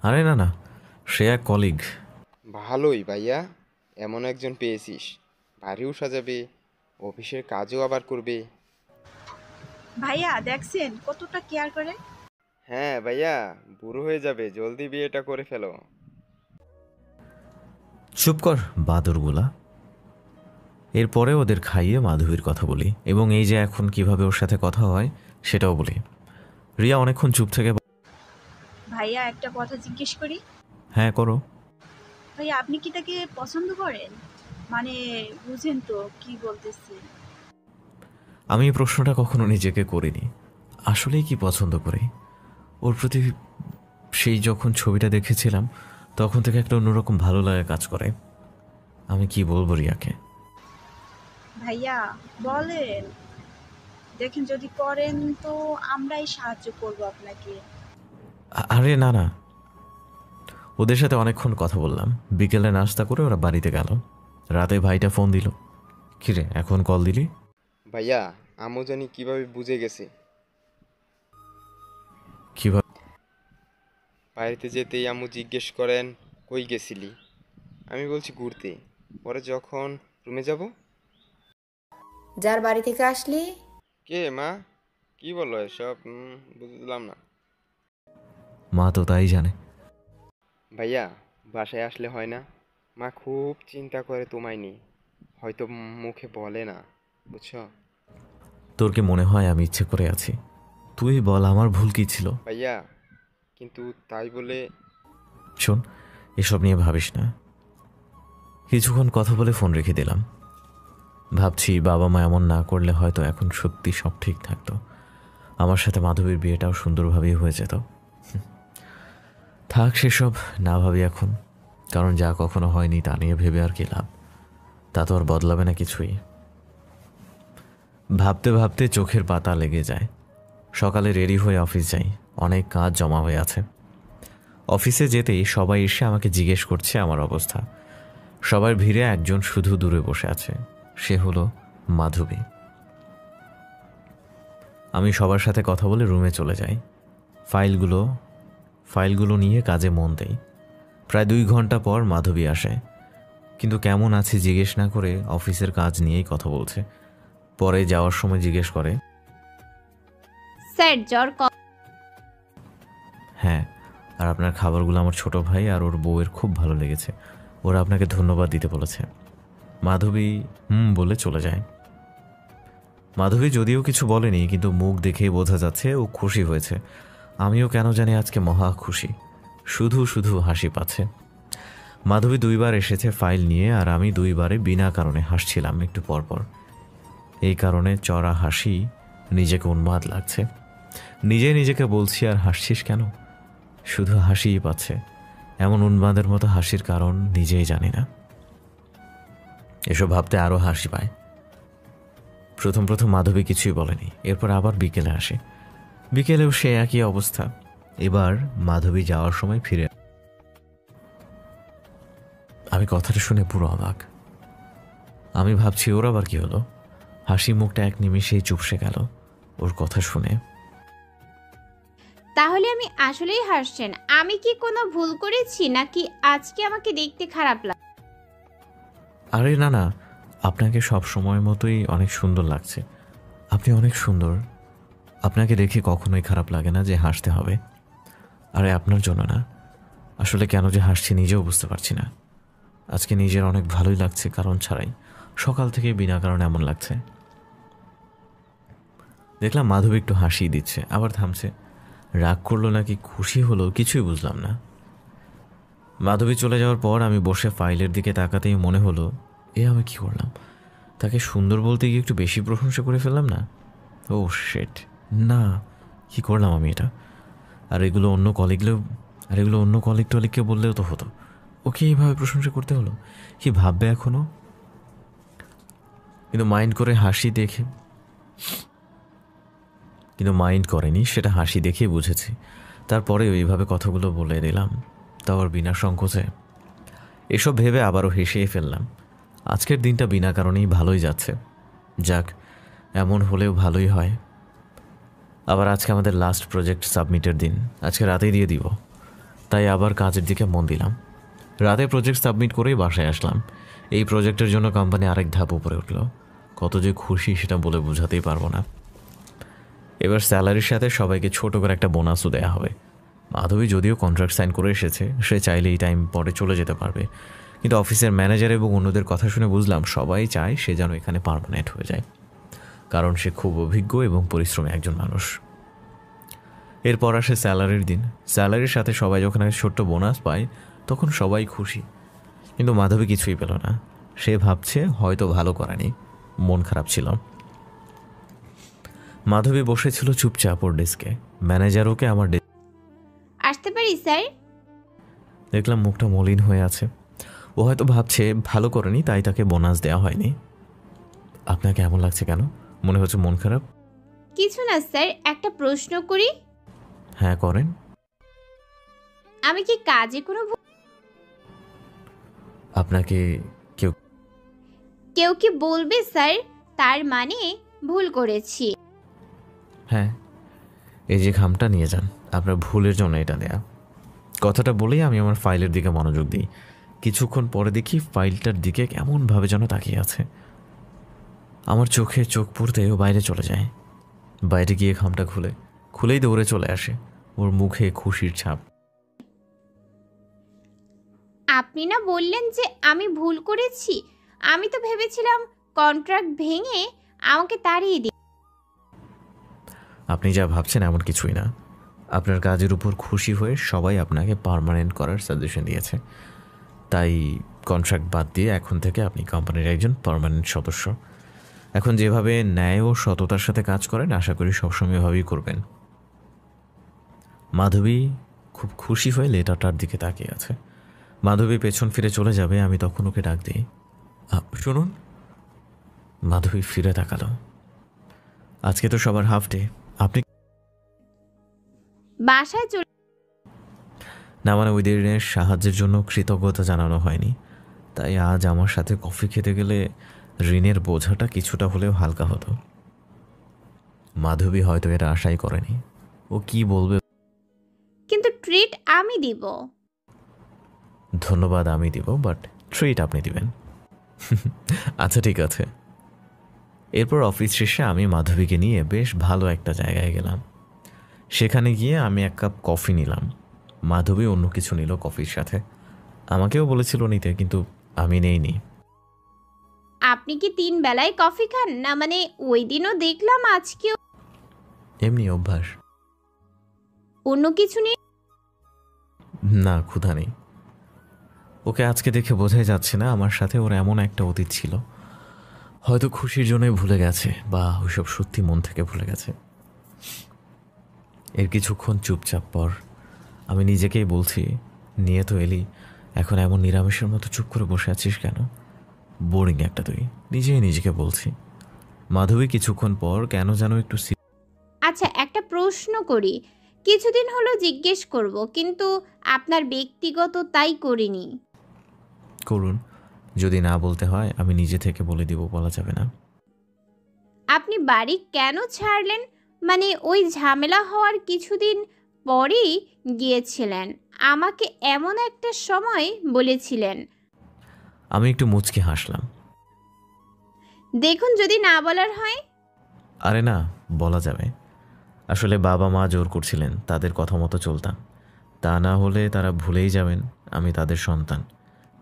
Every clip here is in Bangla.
আরে না না, সে এক কলিগ। ভালোই ভাইয়া, এমন একজন পেয়েছিস। বাড়িও সাজাবে, অফিসের কাজও আবার করবে। ভাইয়া দেখছেন কতটা কেয়ার করে। হ্যাঁ ভাইয়া, বুড়ো হয়ে যাবে, জলদি বিয়েটা করে ফেলো। চুপ কর বাদরগুলা। এরপরে ওদের খাইয়ে মাধবীর কথা বলি এবং এই যে এখন কিভাবে ওর সাথে কথা হয় সেটাও বলি। রিয়া অনেকক্ষণ চুপ থেকে ভাইয়া একটা কথা জিজ্ঞেস করি। হ্যাঁ করো। ভাইয়া আপনি কি তাকে পছন্দ করেন? মানে বুঝেন তো কি বলতেছি। আমি এই প্রশ্নটা কখনো নিজেকে করিনি। আসলেই কি পছন্দ করি ওর প্রতি? সেই যখন ছবিটা দেখেছিলাম তখন থেকে একটা অন্যরকম ভালো লাগা কাজ করে। আমি কি বলবো রিয়াকে? ভাইয়া বলেন, দেখেন যদি করেন তো আমরাই সাহায্য করব আপনাকে। আরে না না, ওদের সাথে অনেকক্ষণ কথা বললাম। বিকেলে নাস্তা করে ওরা বাড়িতে গেল। রাতে ভাইটা ফোন দিল, কিরে এখন কল দিলি? ভাইয়া, আম্মু জানি কিভাবে বুঝে গেছে। কিভাবে? বাড়িতে যেতেই আম্মু জিজ্ঞেস করেন, কই গেছিলি? আমি বলছি ঘুরতে। পরে যখন রুমে যাব, যার বাড়ি থেকে আসলি? কে মা, কি বলো এসব? বুঝলাম না। মা তো তাই জানে। ভাইয়া, বাসায় আসলে হয় না? মা খুব চিন্তা করে তোমায় নিয়ে, হয়তো মুখে বলে না, বুঝছো? তোর কি মনে হয় আমি ইচ্ছে করে আছি? তুই বল আমার ভুল কি ছিল? ভাইয়া, কিন্তু তাই বলে। শোন, এসব নিয়ে ভাবিস না। কিছুক্ষণ কথা বলে ফোন রেখে দিলাম। ভাবছি বাবা মা এমন না করলে হয়তো এখন সত্যি সব ঠিক থাকতো। আমার সাথে মাধবীর বিয়েটাও সুন্দরভাবেই হয়ে যেত। থাক সেসব, না ভাবি এখন। কারণ যা কখনো হয়নি তা নিয়ে ভেবে আর কি লাভ? তা তো আর বদলাবে না কিছুই। ভাবতে ভাবতে চোখের পাতা লেগে যায়। সকালে রেডি হয়ে অফিস যাই। অনেক কাজ জমা হয়ে আছে। অফিসে যেতেই সবাই এসে আমাকে জিজ্ঞেস করছে আমার অবস্থা। সবার ভিড়ে একজন শুধু দূরে বসে আছে, সে হলো মাধবী। আমি সবার সাথে কথা বলে রুমে চলে যাই। ফাইলগুলো নিয়ে কাজে মন দেই। প্রায় 2 ঘন্টা পর মাধবী আসে, কিন্তু কেমন আছি জিজ্ঞেস না করে অফিসের কাজ নিয়েই কথা বলছে। পরে যাওয়ার সময় জিজ্ঞেস করে, স্যার জ্বর হ্যাঁ, আর আপনার খাবারগুলো আমার ছোট ভাই আর ওর বউয়ের খুব ভালো লেগেছে, ওরা আপনাকে ধন্যবাদ দিতে বলেছে। মাধবী বলে চলে যায়। মাধবী যদিও কিছু বলেনি, কিন্তু মুখ দেখেই বোঝা যাচ্ছে ও খুশি হয়েছে। আমিও কেন জানি আজকে মহা খুশি, শুধু শুধু হাসি পাচ্ছে। মাধবী 2বার এসেছে ফাইল নিয়ে, আর আমি 2বারে বিনা কারণে হাসছিলাম একটু পরপর। এই কারণে চড়া হাসি, নিজেকে উন্মাদ লাগছে। নিজেকে বলছি, আর হাসছিস কেন? শুধু হাসিই পাচ্ছে। এমন উন্মাদের মতো হাসির কারণ নিজেই জানি না। এসব ভাবতে আরও হাসি পায়। প্রথম মাধবী কিছুই বলেনি, এরপর আবার বিকেলে আসে। বিকেলেও সে একই অবস্থা। এবার মাধবী যাওয়ার সময় ফিরে। আমি কথাটা শুনে পুরো অবাক। আমি ভাবছি ওর আবার কি হলো। হাসি মুখটা এক নিমেষেই চুপসে গেল ওর কথা শুনে। তাহলে আমি আসলেই হাসছেন? আমি কি কোনো ভুল করেছি নাকি আজকে আমাকে দেখতে খারাপ লাগে? আরে না না, আপনাকে সব সময় মতোই অনেক সুন্দর লাগছে। আপনি অনেক সুন্দর। আপনাকে দেখে কখনোই খারাপ লাগে না যে হাসতে হবে। আরে আপনার জন্য না, আসলে কেন যে হাসছি নিজেও বুঝতে পারছি না। আজকে নিজের অনেক ভালোই লাগছে কারণ ছাড়াই। সকাল থেকে বিনা কারণে এমন লাগছে। দেখলাম মাধবী একটু হাসি দিচ্ছে, আবার থামছে। রাগ করলো নাকি খুশি হলো কিছুই বুঝলাম না। মাধবী চলে যাওয়ার পর আমি বসে ফাইলের দিকে তাকাতেই মনে হলো, আমি কি করলাম? তাকে সুন্দর বলতে গিয়ে একটু বেশি প্রশংসা করে ফেললাম না? ও শেট, না, কি করলাম আমি এটা? আর এগুলো অন্য কলিগ টলিগকে বললেও তো হতো। ওকে এইভাবে প্রশংসা করতে হলো? কি ভাববে এখনো? কিন্তু মাইন্ড করেনি, সেটা হাসি দেখেই বুঝেছি। তারপরে ওইভাবে কথাগুলো বলে দিলাম, তাও আর বিনা সংকোচে। এসব ভেবে আবারও হেসেই ফেললাম। আজকের দিনটা বিনা কারণেই ভালোই যাচ্ছে। যাক, এমন হলেও ভালোই হয়। আবার আজকে আমাদের লাস্ট প্রজেক্ট সাবমিটের দিন, আজকে রাতেই দিয়ে দিব। তাই আবার কাজের দিকে মন দিলাম। রাতে প্রজেক্ট সাবমিট করেই বাসায় আসলাম। এই প্রজেক্টের জন্য কোম্পানি আরেক ধাপ উপরে উঠল। কত যে খুশি সেটা বলে বোঝাতেই পারবো না। এবার স্যালারির সাথে সবাইকে ছোট করে একটা বোনাসও দেওয়া হবে। মাধবী যদিও কন্ট্রাক্ট সাইন করে এসেছে, সে চাইলে এই টাইম পরে চলে যেতে পারবে, কিন্তু অফিসের ম্যানেজার এবং অন্যদের কথা শুনে বুঝলাম সবাই চায় সে যেন এখানে পার্মানেন্ট হয়ে যায়, কারণ সে খুব অভিজ্ঞ এবং পরিশ্রমী একজন মানুষ। এরপর আসে স্যালারির দিন। স্যালারির সাথে সবাই যখন একটা ছোট্ট বোনাস পায় তখন সবাই খুশি, কিন্তু মাধবী কিছুই পেল না। সে ভাবছে হয়তো ভালো করেনি, মন খারাপ ছিল। মাধবী বসেছিল চুপচাপ ওর ডেস্কে। ম্যানেজার ওকে আমার আসতে পারি স্যার? দেখলাম মুখটা মলিন হয়ে আছে। ও হয়তো ভাবছে ভালো করেনি তাই তাকে বোনাস দেওয়া হয়নি। আপনাকে এমন লাগছে কেন? মনে হচ্ছে মন খারাপ? কিছু না স্যার, একটা প্রশ্ন করি। হ্যাঁ করেন। আমি কি কাজে কোনো আপনাকে কেউ কেউ কি বলবে স্যার? তার মানে ভুল করেছি। হ্যাঁ, এই যে খামটা নিয়ে যান, আপনার ভুলের জন্য এটা দেয়া। কথাটা বলেই আমি আমার ফাইলের দিকে মনোযোগ দিই। কিছুক্ষণ পরে দেখি ফাইলটার দিকে কেমনভাবে যেন তাকিয়ে আছে। আমার চোখে চোখ পড়তে ও বাইরে চলে যায়। বাইরে গিয়ে খামটা খুলেই দৌড়ে চলে আসে। ওর মুখে খুশির ছাপ। আপনি না বললেন যে আমি ভুল করেছি? আমি তো ভেবেছিলাম কন্ট্রাক্ট ভেঙে আমাকে তাড়িয়ে দিন। আপনি যা ভাবছেন এমন কিছুই না। আপনার কাজের উপর খুশি হয়ে সবাই আপনাকে পার্মানেন্ট করার সাজেশন দিয়েছে, তাই কন্ট্রাক্ট বাদ দিয়ে এখন থেকে আপনি কোম্পানির একজন পার্মানেন্ট সদস্য। এখন যেভাবে ন্যায় ও সততার সাথে কাজ করেন আশা করি সবসময় এভাবেই করবেন। মাধবী খুব খুশি হয়ে লেটারটার দিকে তাকিয়ে আছে। মাধবী পেছন ফিরে চলে যাবে, আমি তখন ওকে ডাক দিই, শুনুন। মাধবী ফিরে তাকালো। আজকে তো সবার হাফ ডে, আপনি বাসায় চলে না, মানে ওই দিনের সাহায্যের জন্য কৃতজ্ঞতা জানানো হয়নি, তাই আজ আমার সাথে কফি খেতে গেলে ঋণের বোঝাটা কিছুটা হলেও হালকা হতো। মাধবী হয়তো এটা আশাই করেনি। ও কি বলবে? কিন্তু ট্রিট আমি দিব। ধন্যবাদ আমি দিব, বাট ট্রিট আপনি দিবেন। আচ্ছা ঠিক আছে। এরপর অফিস শেষে আমি মাধবীকে নিয়ে বেশ ভালো একটা জায়গায় গেলাম। সেখানে গিয়ে আমি এক কাপ কফি নিলাম। মাধবী অন্য কিছু নিল কফির সাথে। আমাকেও বলেছিল নিতে, কিন্তু আমি নেইনি। আপনি কি 3 বেলায় কফি খান না? মানে ওই দিনও দেখলাম, আজকেও এমনি অভ্যাস। অন্য কিছু নেই? না, ক্ষুধা নেই। ওকে আজকে দেখে বোঝাই যাচ্ছে না আমার সাথে ওর এমন একটা অতীত ছিল। হয়তো খুশির জন্যই ভুলে গেছে, বা ওইসব সত্যি মন থেকে ভুলে গেছে। এর কিছুক্ষণ চুপচাপ পর আমি নিজেকেই বলছি, নিয়ে তো এলি, এখন এমন নিরামিষের মতো চুপ করে বসে আছিস কেন? বোরিং একটা তুই, নিজেই নিজেকে বলছি। মাধবী কিছুক্ষণ পর কেন যেন একটু আচ্ছা একটা প্রশ্ন করি, কিছুদিন হলো জিজ্ঞেস করব, কিন্তু আপনার ব্যক্তিগত তাই করিনি। করুন, যদি না বলতে হয় আমি নিজে থেকে বলে দিব, বলা যাবে না। আপনি বাড়ি কেন ছাড়লেন? মানে ওই ঝামেলা হওয়ার কিছুদিন পরেই গিয়েছিলেন, আমাকে এমন একটা সময় বলেছিলেন। আমি একটু মুচকি হাসলাম। দেখুন যদি না বলার হয়। আরে না, বলা যাবে। আসলে বাবা মা জোর করছিলেন, তাদের কথা মতো চলতাম। তা না হলে তারা ভুলেই যাবেন আমি তাদের সন্তান,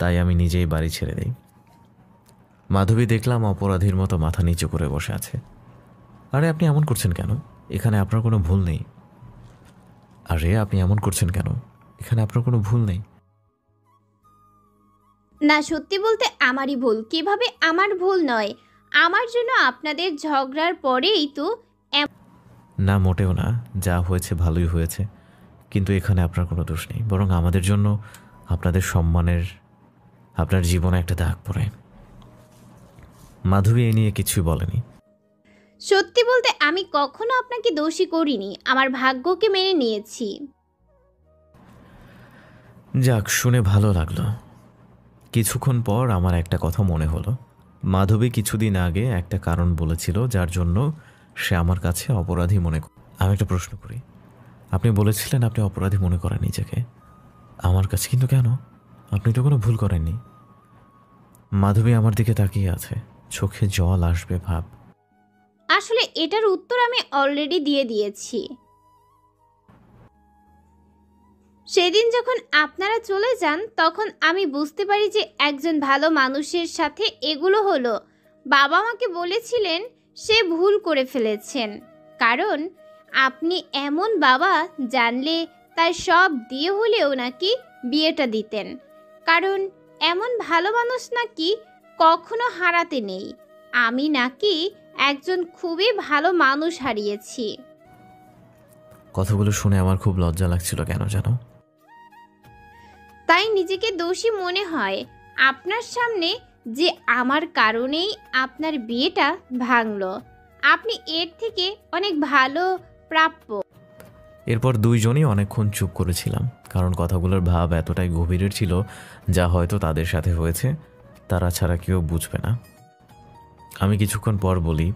তাই আমি নিজেই বাড়ি ছেড়ে দেই। মাধবী দেখলাম অপরাধীর মতো মাথা নিচু করে বসে আছে। আরে আপনি এমন করছেন কেন? এখানে আপনার কোনো ভুল নেই। আরে আপনি এমন করছেন কেন? এখানে আপনার কোনো ভুল নেই। না সত্যি বলতে আমারই ভুল। কিভাবে আমার ভুল নয়? আমার জন্য আপনাদের ঝগড়ার পরেই তো। না মোটেও না, যা হয়েছে ভালোই হয়েছে, কিন্তু এখানে আপনার কোনো দোষ নেই, বরং আমাদের জন্য আপনাদের সম্মানের, আপনার জীবনে একটা দাগ পড়ে। মাধবী এই নিয়ে কিছুই বলেনি। সত্যি বলতে আমি কখনো আপনাকে দোষী করিনি, আমার ভাগ্যকে মেনে নিয়েছি। যাক, শুনে ভালো লাগলো। কিছুক্ষণ পর আমার একটা কথা মনে হলো। মাধবী কিছুদিন আগে একটা কারণ বলেছিল যার জন্য সে আমার কাছে অপরাধী মনে করে। আমি একটা প্রশ্ন করি, আপনি বলেছিলেন আপনি অপরাধী মনে করেন নিজেকে, আমার কাছে কিন্তু কেন? আপনি তো কোনো ভুল করেননি। মাধবী আমার দিকে তাকিয়ে আছে, চোখে জল আসবে ভাব। আসলে এটার উত্তর আমি অলরেডি দিয়ে দিয়েছি। সেদিন যখন আপনারা চলে যান তখন আমি বুঝতে পারি যে একজন ভালো মানুষের সাথে এগুলো হলো। বাবা আমাকে বলেছিলেন সে ভুল করে ফেলেছেন, কারণ আপনি এমন বাবা জানলে তার সব দিয়ে হলেও নাকি বিয়েটা দিতেন, কারণ এমন ভালো মানুষ নাকি কখনো হারাতে নেই। আমি নাকি একজন খুবই ভালো মানুষ হারিয়েছি। কথাগুলো শুনে আমার খুব লজ্জা লাগছিল, কেন জানো? তাই নিজেকে দোষী মনে হয় আপনার সামনে যে আমার কারণেই আপনার বিয়েটা ভাঙলো। আপনি এর থেকে অনেক ভালো প্রাপ্য। এরপর দুইজনই অনেকক্ষণ চুপ করেছিলাম, কারণ কথাগুলোর ভাব এতটাই গভীরের ছিল যা হয়তো তাদের সাথে হয়েছে তারা ছাড়া কেউ বুঝবে না। আমি কিছুক্ষণ পর বলি,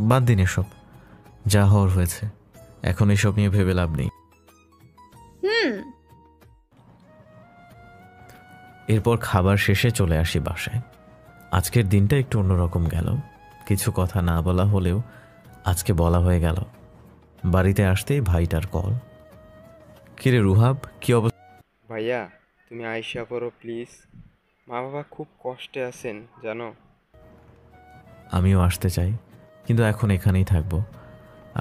বাদ দিন এসব, যা হওয়ার হয়েছে, এখন এসব নিয়ে ভেবে লাভ নেই। এরপর খাবার শেষে চলে আসি বাসায়। আজকের দিনটা একটু অন্যরকম গেল। কিছু কথা না বলা হলেও আজকে বলা হয়ে গেল। বাড়িতে আসতেই ভাইটার কল। কিরে রুহাব, কি অবস্থা? ভাইয়া তুমি আইসা পড়ো প্লিজ, মা বাবা খুব কষ্টে আছেন জানো। আমিও আসতে চাই, কিন্তু এখন এখানেই থাকবো।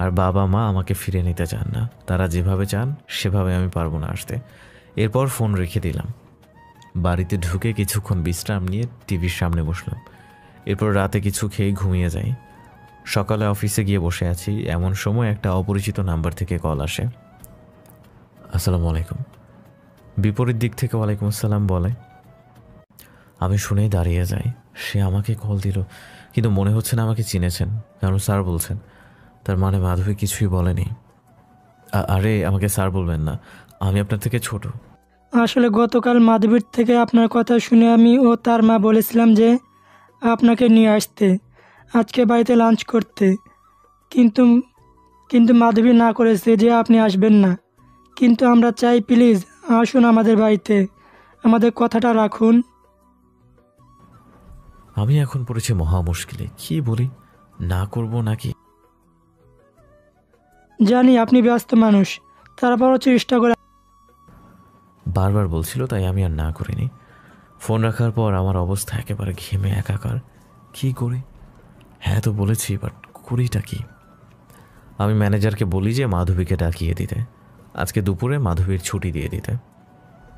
আর বাবা মা আমাকে ফিরে নিতে চান না। তারা যেভাবে চান সেভাবে আমি পারবো না আসতে। এরপর ফোন রেখে দিলাম। বাড়িতে ঢুকে কিছুক্ষণ বিশ্রাম নিয়ে টিভির সামনে বসলাম। এরপর রাতে কিছু খেয়ে ঘুমিয়ে যাই। সকালে অফিসে গিয়ে বসে আছি, এমন সময় একটা অপরিচিত নাম্বার থেকে কল আসে। আসসালামু আলাইকুম। বিপরীত দিক থেকে ওয়ালাইকুম আসসালাম বলে। আমি শুনেই দাঁড়িয়ে যাই। সে আমাকে কল দিল, কিন্তু মনে হচ্ছে না আমাকে চিনেছেন, কারণ স্যার বলছেন। তার মানে মাধবী কিছুই বলেনি। আরে আমাকে স্যার বলবেন না, আমি আপনার থেকে ছোট। আসলে গতকাল মাধবীর থেকে আপনার কথা শুনে আমি ও তার মা বলেছিলাম যে আপনাকে নিয়ে আসতে, আজকে বাড়িতে লাঞ্চ করতে, কিন্তু কিন্তু মাধবী না করেছে যে আপনি আসবেন না। কিন্তু আমরা চাই প্লিজ আসুন আমাদের বাড়িতে, আমাদের কথাটা রাখুন। আমি এখন পড়েছি মহা মুশকিলে, কি বলি, না করব নাকি? জানি আপনি ব্যস্ত মানুষ, তারপরও চেষ্টা করে। বারবার বলছিল তাই আমি আর না করিনি। ফোন রাখার পর আমার অবস্থা একেবারে ঘেমে একাকার। কি করি? হ্যাঁ তো বলেছি, বাট করিটা কি? আমি ম্যানেজারকে বলি যে মাধবীকে ডাকিয়ে দিতে, আজকে দুপুরে মাধবীর ছুটি দিয়ে দিতে।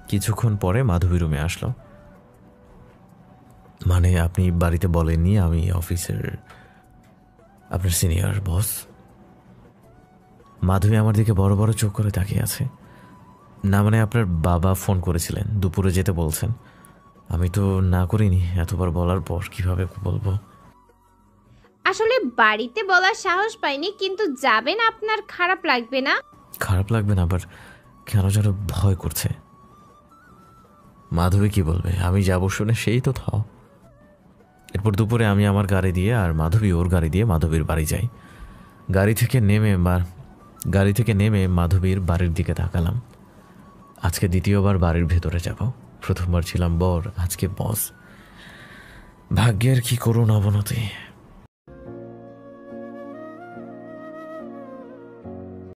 কিছুক্ষণ পরে মাধবী রুমে আসলো। মানে আপনি বাড়িতে বলেননি আমি অফিসের আপনার সিনিয়র বস? মাধবী আমার দিকে বড় বড় চোখ করে তাকিয়ে আছে। না মানে আপনার বাবা ফোন করেছিলেন, দুপুরে যেতে বলছেন। আমি তো না করিনি, এতবার বলার পর কিভাবে বলবো? আসলে বাড়িতে বলার সাহস পাইনি, কিন্তু যাবেন, আপনার খারাপ লাগবে না? খারাপ লাগবে না, আবার কেন যেন ভয় করছে। মাধবী কি বলবে আমি যাবো শুনে, সেই তো থাও। এরপর দুপুরে আমি আমার গাড়ি দিয়ে আর মাধবী ওর গাড়ি দিয়ে মাধবীর বাড়ি যাই। গাড়ি থেকে নেমে মাধবীর বাড়ির দিকে তাকালাম। আজকে দ্বিতীয়বার বাড়ির ভেতরে যাব। প্রথমবার ছিলাম বর, আজকে বস। ভাগ্যের কি করুণ অবনতি।